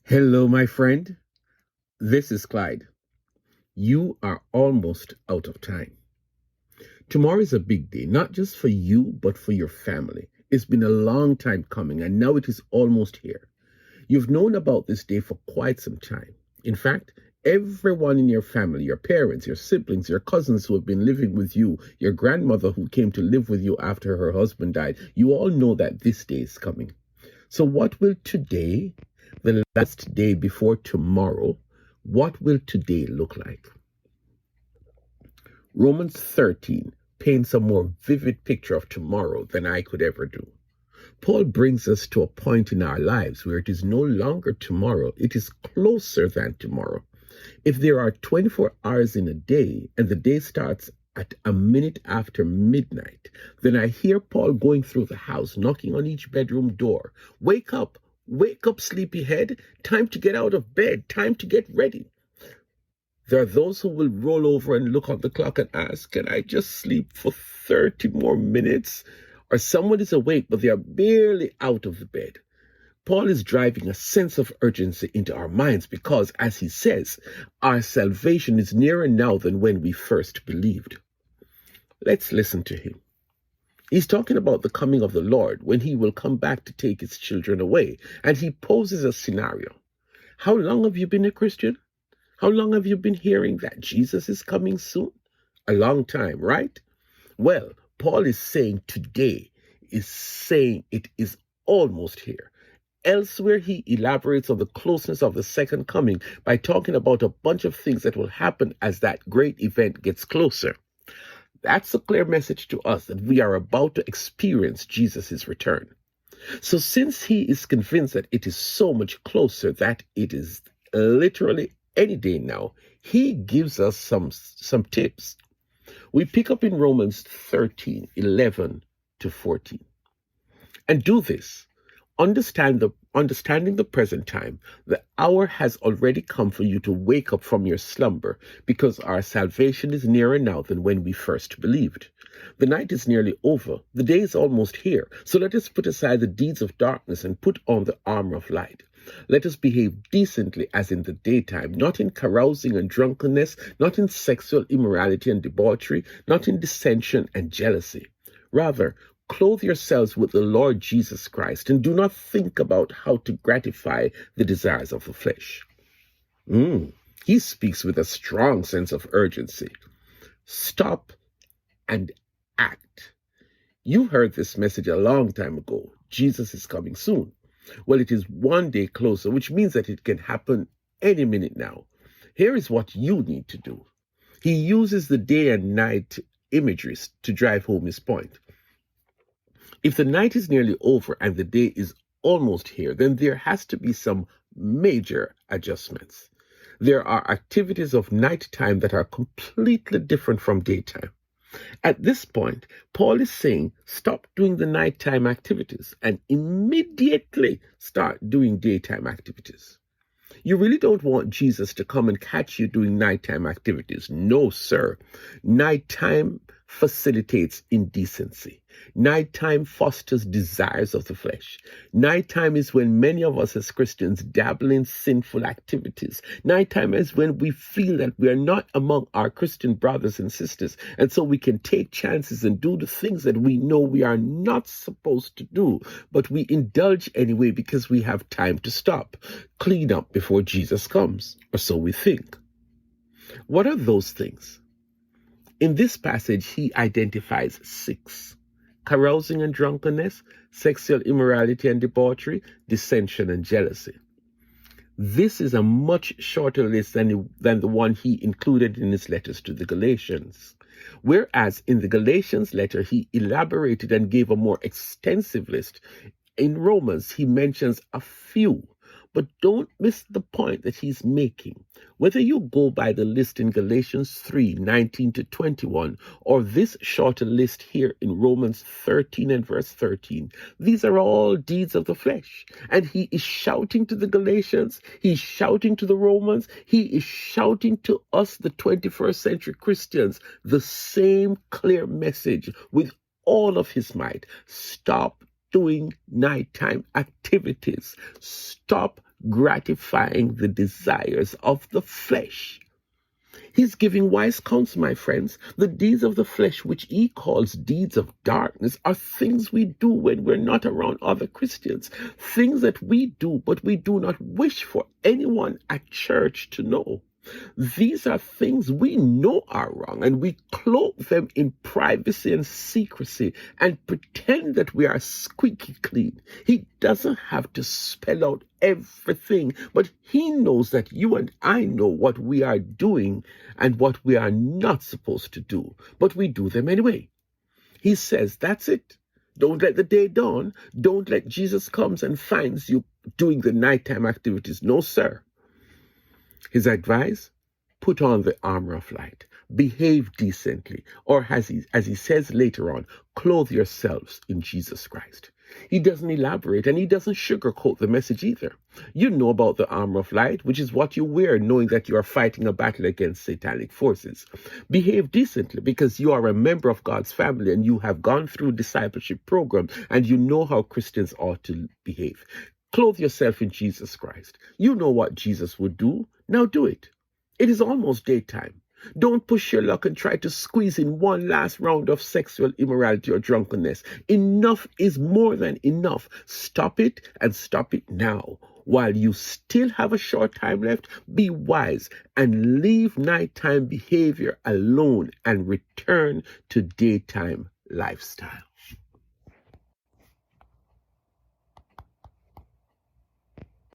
Hello, my friend. This is Clyde. You are almost out of time. Tomorrow is a big day, not just for you, but for your family. It's been a long time coming, and now it is almost here. You've known about this day for quite some time. In fact, everyone in your family, your parents, your siblings, your cousins who have been living with you, your grandmother who came to live with you after her husband died, you all know that this day is coming. So, what will today, the last day before tomorrow, what will today look like? Romans 13 paints a more vivid picture of tomorrow than I could ever do. Paul brings us to a point in our lives where it is no longer tomorrow, it is closer than tomorrow. If there are 24 hours in a day and the day starts at a minute after midnight, then I hear Paul going through the house, knocking on each bedroom door. Wake up, sleepyhead. Time to get out of bed, time to get ready. There are those who will roll over and look on the clock and ask, can I just sleep for 30 more minutes? Or someone is awake, but they are barely out of the bed. Paul is driving a sense of urgency into our minds because, as he says, our salvation is nearer now than when we first believed. Let's listen to him. He's talking about the coming of the Lord when he will come back to take his children away, and he poses a scenario. How long have you been a Christian? How long have you been hearing that Jesus is coming soon? A long time, right? Well, Paul is saying today is saying it is almost here. Elsewhere, he elaborates on the closeness of the second coming by talking about a bunch of things that will happen as that great event gets closer. That's a clear message to us that we are about to experience Jesus' return. So since he is convinced that it is so much closer that it is literally any day now, he gives us some tips. We pick up in Romans 13, 11 to 14. And do this. Understanding the present time, the hour has already come for you to wake up from your slumber, because our salvation is nearer now than when we first believed. The night is nearly over, the day is almost here, so let us put aside the deeds of darkness and put on the armor of light. Let us behave decently as in the daytime, not in carousing and drunkenness, not in sexual immorality and debauchery, not in dissension and jealousy. Rather, clothe yourselves with the Lord Jesus Christ, and do not think about how to gratify the desires of the flesh. He speaks with a strong sense of urgency. Stop and act. You heard this message a long time ago. Jesus is coming soon. Well, it is one day closer, which means that it can happen any minute now. Here is what you need to do. He uses the day and night imageries to drive home his point. If the night is nearly over and the day is almost here, then there has to be some major adjustments. There are activities of nighttime that are completely different from daytime. At this point, Paul is saying, stop doing the nighttime activities and immediately start doing daytime activities. You really don't want Jesus to come and catch you doing nighttime activities. No, sir. Nighttime facilitates indecency. Nighttime fosters desires of the flesh. Nighttime is when many of us as Christians dabble in sinful activities. Nighttime is when we feel that we are not among our Christian brothers and sisters, and so we can take chances and do the things that we know we are not supposed to do, but we indulge anyway because we have time to stop, clean up before Jesus comes, or so we think. What are those things? In this passage, he identifies 6. Carousing and drunkenness, sexual immorality and debauchery, dissension and jealousy. This is a much shorter list than the one he included in his letters to the Galatians. Whereas in the Galatians letter, he elaborated and gave a more extensive list. In Romans, he mentions a few. But don't miss the point that he's making. Whether you go by the list in Galatians 3, 19 to 21, or this shorter list here in Romans 13 and verse 13, these are all deeds of the flesh. And he is shouting to the Galatians, he's shouting to the Romans, he is shouting to us, the 21st century Christians, the same clear message with all of his might. Stop doing nighttime activities. Stop gratifying the desires of the flesh. He's giving wise counsel, my friends. The deeds of the flesh, which he calls deeds of darkness, are things we do when we're not around other Christians. Things that we do, but we do not wish for anyone at church to know. These are things we know are wrong, and we cloak them in privacy and secrecy and pretend that we are squeaky clean. He doesn't have to spell out everything, but he knows that you and I know what we are doing and what we are not supposed to do, but we do them anyway. He says, that's it. Don't let the day dawn. Don't let Jesus comes and finds you doing the nighttime activities. No, sir. His advice, put on the armor of light, behave decently, or as he says later on, clothe yourselves in Jesus Christ. He doesn't elaborate and he doesn't sugarcoat the message either. You know about the armor of light, which is what you wear knowing that you are fighting a battle against satanic forces. Behave decently because you are a member of God's family and you have gone through discipleship program and you know how Christians ought to behave. Clothe yourself in Jesus Christ. You know what Jesus would do. Now do it. It is almost daytime. Don't push your luck and try to squeeze in one last round of sexual immorality or drunkenness. Enough is more than enough. Stop it and stop it now. While you still have a short time left, be wise and leave nighttime behavior alone and return to daytime lifestyle.